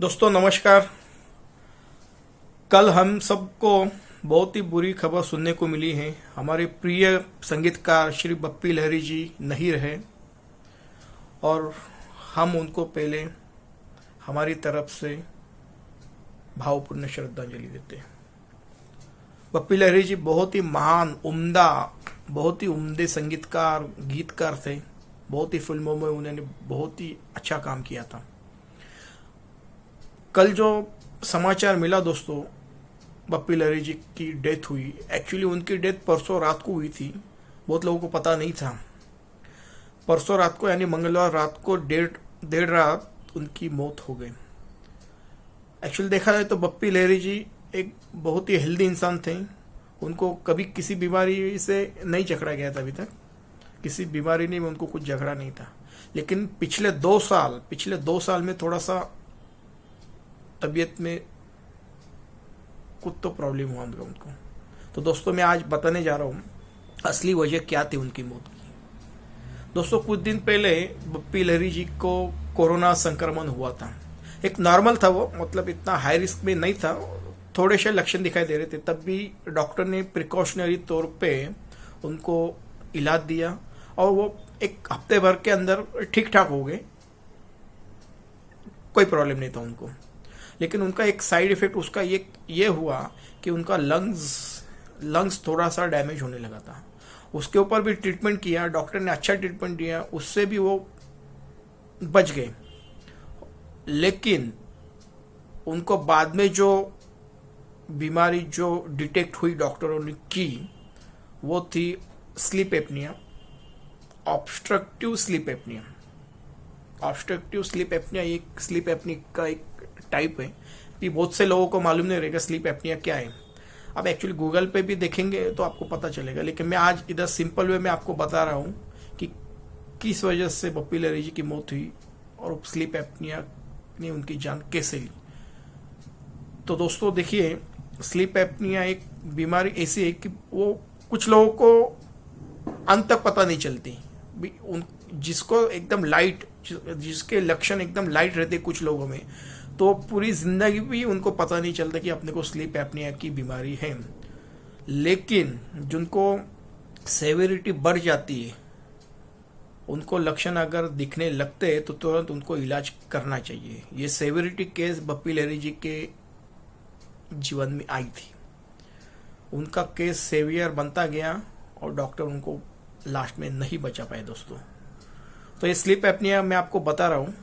दोस्तों नमस्कार। कल हम सबको बहुत ही बुरी खबर सुनने को मिली है। हमारे प्रिय संगीतकार श्री बप्पी लहरी जी नहीं रहे और हम उनको पहले हमारी तरफ से भावपूर्ण श्रद्धांजलि देते हैं। बप्पी लहरी जी बहुत ही महान बहुत ही उम्दे संगीतकार गीतकार थे। बहुत ही फिल्मों में उन्होंने बहुत ही अच्छा काम किया था। कल जो समाचार मिला दोस्तों, बप्पी लहरी जी की डेथ हुई। एक्चुअली उनकी डेथ परसों रात को हुई थी, बहुत लोगों को पता नहीं था। परसों रात को यानी मंगलवार रात को देर रात उनकी मौत हो गई। एक्चुअली देखा जाए तो बप्पी लहरी जी एक बहुत ही हेल्दी इंसान थे। उनको कभी किसी बीमारी से नहीं जकड़ा गया था, अभी तक किसी बीमारी ने उनको कुछ जकड़ा नहीं था। लेकिन पिछले 2 साल में थोड़ा सा तबीयत में कुछ तो प्रॉब्लम हुआ उनको। तो दोस्तों मैं आज बताने जा रहा हूँ असली वजह क्या थी उनकी मौत की। दोस्तों कुछ दिन पहले बप्पी लहरी जी को कोरोना संक्रमण हुआ था। एक नॉर्मल था वो, मतलब इतना हाई रिस्क में नहीं था, थोड़े से लक्षण दिखाई दे रहे थे। तब भी डॉक्टर ने प्रिकॉशनरी तौर पे उनको इलाज दिया और वो एक हफ्ते भर के अंदर ठीक ठाक हो गए, कोई प्रॉब्लम नहीं था उनको। लेकिन उनका एक साइड इफेक्ट उसका ये हुआ कि उनका लंग्स थोड़ा सा डैमेज होने लगा था। उसके ऊपर भी ट्रीटमेंट किया, डॉक्टर ने अच्छा ट्रीटमेंट दिया, उससे भी वो बच गए। लेकिन उनको बाद में जो बीमारी जो डिटेक्ट हुई डॉक्टरों ने की, वो थी sleep apnoea, obstructive sleep apnoea. Obstructive sleep apnoea एक स्लीप एपनिया का एक टाइप है कि बहुत से लोगों को मालूम नहीं रहेगा स्लीप एपनिया क्या है। अब एक्चुअली गूगल पे भी देखेंगे तो आपको पता चलेगा, लेकिन मैं आज इधर सिंपल वे में आपको बता रहा हूँ कि किस वजह से बप्पी लहरी जी की मौत हुई और स्लीप एपनिया ने उनकी जान कैसे ली। तो दोस्तों देखिए, स्लीप एपनिया एक बीमारी ऐसी है कि वो कुछ लोगों को अंत तक पता नहीं चलती। जिसको एकदम लाइट, जिसके लक्षण एकदम लाइट रहते कुछ लोगों में, तो पूरी जिंदगी भी उनको पता नहीं चलता कि अपने को स्लीप एपनिया की बीमारी है। लेकिन जिनको सेवेरिटी बढ़ जाती है, उनको लक्षण अगर दिखने लगते हैं तो तुरंत उनको इलाज करना चाहिए। ये सेवेरिटी केस बप्पी लहरी जी के जीवन में आई थी। उनका केस सेवियर बनता गया और डॉक्टर उनको लास्ट में नहीं बचा पाए दोस्तों। तो ये स्लीप एपनिया मैं आपको बता रहा हूँ,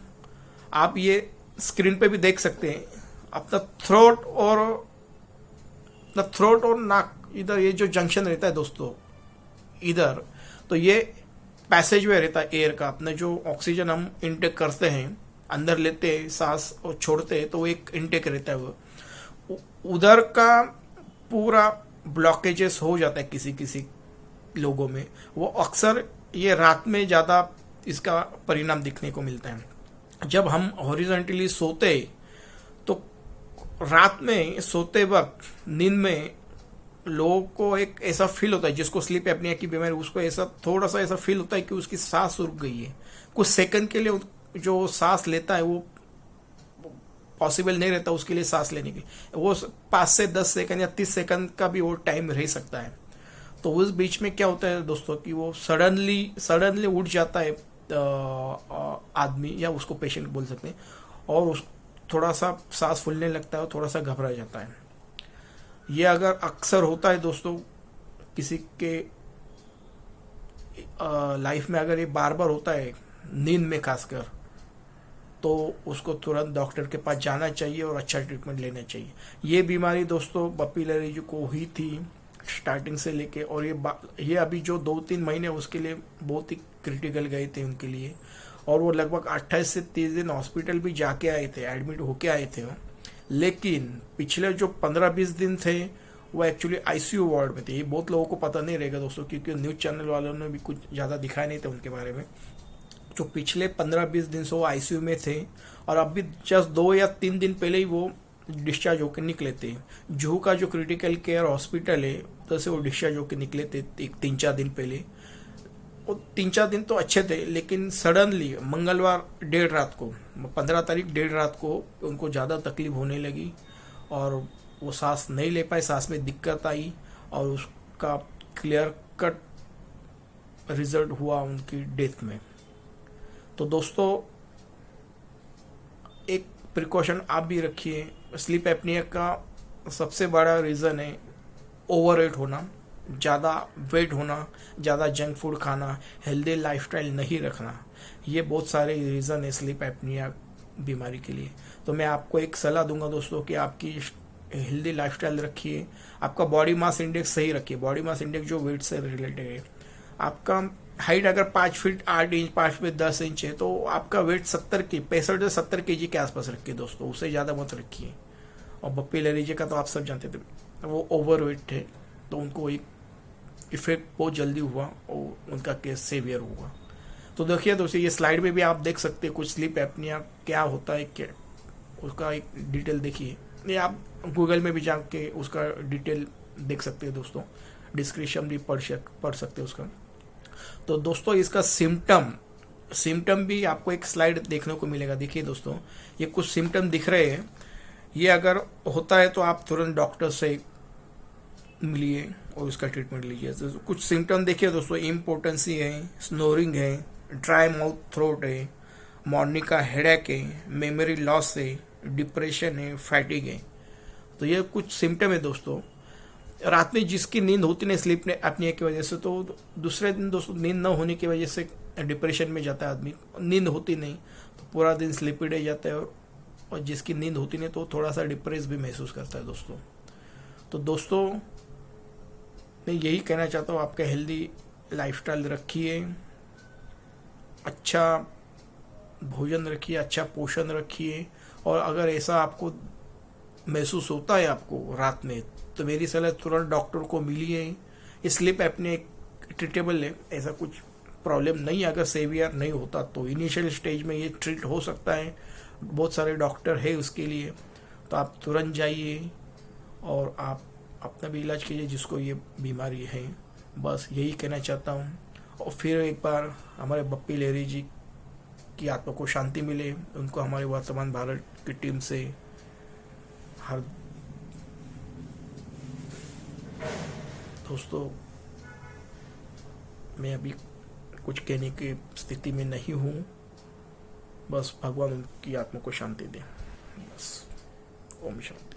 आप ये स्क्रीन पे भी देख सकते हैं। अपना थ्रोट और नाक, इधर ये जो जंक्शन रहता है दोस्तों इधर, तो ये पैसेज वे रहता है एयर का। अपने जो ऑक्सीजन हम इनटेक करते हैं, अंदर लेते हैं सांस और छोड़ते हैं, तो वो एक इनटेक रहता है। वो उधर का पूरा ब्लॉकेजेस हो जाता है किसी किसी लोगों में। वो अक्सर ये रात में ज़्यादा इसका परिणाम दिखने को मिलता है। जब हम हॉरिजॉन्टली सोते तो रात में सोते वक्त नींद में लोगों को एक ऐसा फील होता है, जिसको स्लीप एपनिया की बीमारी, उसको ऐसा थोड़ा सा ऐसा फील होता है कि उसकी सांस रुक गई है। कुछ सेकंड के लिए जो सांस लेता है वो पॉसिबल नहीं रहता उसके लिए सांस लेने की। वो 5 से 10 सेकंड या 30 सेकंड का भी वो टाइम रह सकता है। तो उस बीच में क्या होता है दोस्तों कि वो सडनली उठ जाता है आदमी, या उसको पेशेंट बोल सकते हैं, और उस थोड़ा सा सांस फूलने लगता है और थोड़ा सा घबरा जाता है। ये अगर अक्सर होता है दोस्तों किसी के लाइफ में, अगर ये बार बार होता है नींद में खासकर, तो उसको तुरंत डॉक्टर के पास जाना चाहिए और अच्छा ट्रीटमेंट लेना चाहिए। ये बीमारी दोस्तों बप्पी लहरी जी को हुई थी स्टार्टिंग से लेके, और ये अभी जो 2-3 महीने उसके लिए बहुत ही क्रिटिकल गए थे उनके लिए। और वो लगभग 28 से 30 दिन हॉस्पिटल भी जाके आए थे, एडमिट होके आए थे। लेकिन पिछले जो 15-20 दिन थे वो एक्चुअली आईसीयू वार्ड में थे। ये बहुत लोगों को पता नहीं रहेगा दोस्तों, क्योंकि न्यूज़ चैनल वालों ने भी कुछ ज़्यादा दिखाया नहीं था उनके बारे में। जो पिछले 15-20 दिन से वो आईसीयू में थे, और अभी जस्ट 2 या 3 दिन पहले ही वो डिस्चार्ज होकर निकले थे। जुहू का जो क्रिटिकल केयर हॉस्पिटल है, उधर से वो डिस्चार्ज होकर निकले थे 3-4 दिन पहले। वो 3-4 दिन तो अच्छे थे, लेकिन सडनली मंगलवार देर रात को, 15 तारीख देर रात को उनको ज़्यादा तकलीफ होने लगी और वो सांस नहीं ले पाए, सांस में दिक्कत आई और उसका क्लियर कट रिजल्ट हुआ उनकी डेथ में। तो दोस्तों एक प्रिकॉशन आप भी रखिए। स्लीप एपनिया का सबसे बड़ा रीज़न है ओवर वेट होना, ज़्यादा वेट होना, ज़्यादा जंक फूड खाना, हेल्दी लाइफस्टाइल नहीं रखना। ये बहुत सारे रीज़न है स्लीप एपनिया बीमारी के लिए। तो मैं आपको एक सलाह दूंगा दोस्तों कि आपकी हेल्दी लाइफस्टाइल रखिए, आपका बॉडी मास इंडेक्स सही रखिए। बॉडी मास इंडेक्स जो वेट से रिलेटेड है, आपका हाइट अगर 5 फीट 8 इंच 5 फीट 10 इंच है तो आपका वेट 65 से 70 kg के आसपास रखिए दोस्तों, उससे ज़्यादा मत रखिए। और बप्पी लहरीजी का तो आप सब जानते थे, वो ओवर वेट थे तो उनको एक इफेक्ट बहुत जल्दी हुआ और उनका केस सेवियर हुआ। तो देखिए दोस्तों ये स्लाइड में भी आप देख सकते हैं कुछ स्लीप एपनिया क्या होता है, क्या उसका एक डिटेल देखिए। ये आप गूगल में भी जाके उसका डिटेल देख सकते हैं दोस्तों, डिस्क्रिप्शन भी पढ़ सकते हैं उसका। तो दोस्तों इसका सिम्टम भी आपको एक स्लाइड देखने को मिलेगा। देखिए दोस्तों ये कुछ सिम्टम दिख रहे हैं, ये अगर होता है तो आप तुरंत डॉक्टर से मिलिए और उसका ट्रीटमेंट लीजिए। तो कुछ सिम्टम देखिए दोस्तों, इम्पोर्टेंसी है, स्नोरिंग है, ड्राई माउथ थ्रोट है, मॉर्निंग का हेडेक है, मेमोरी लॉस है, डिप्रेशन है, फैटिग है। तो ये कुछ सिम्टम है दोस्तों। रात में जिसकी नींद होती नहीं स्लीप एपनिया की वजह से, तो दूसरे दिन दोस्तों नींद न होने की वजह से डिप्रेशन में जाता है आदमी। नींद होती नहीं तो पूरा दिन स्लीपी डे जाता है, और जिसकी नींद होती नहीं तो थोड़ा सा डिप्रेस भी महसूस करता है दोस्तों। तो दोस्तों मैं यही कहना चाहता हूँ, आपका हेल्दी लाइफस्टाइल रखिए, अच्छा भोजन रखिए, अच्छा पोषण रखिए। और अगर ऐसा आपको महसूस होता है आपको रात में, तो मेरी सलाह तुरंत डॉक्टर को मिलिए। स्लीप एपनिया ट्रीटेबल है, ऐसा कुछ प्रॉब्लम नहीं है। अगर सेवियर नहीं होता तो इनिशियल स्टेज में ये ट्रीट हो सकता है, बहुत सारे डॉक्टर है उसके लिए। तो आप तुरंत जाइए और आप अपना भी इलाज कीजिए जिसको ये बीमारी है। बस यही कहना चाहता हूँ। और फिर एक बार हमारे बप्पी लहरी जी की आत्मा को शांति मिले, उनको हमारे वर्तमान भारत की टीम से हर दोस्तों मैं अभी कुछ कहने की स्थिति में नहीं हूँ, बस भगवान उनकी आत्मा को शांति दे। बस ओम शांति।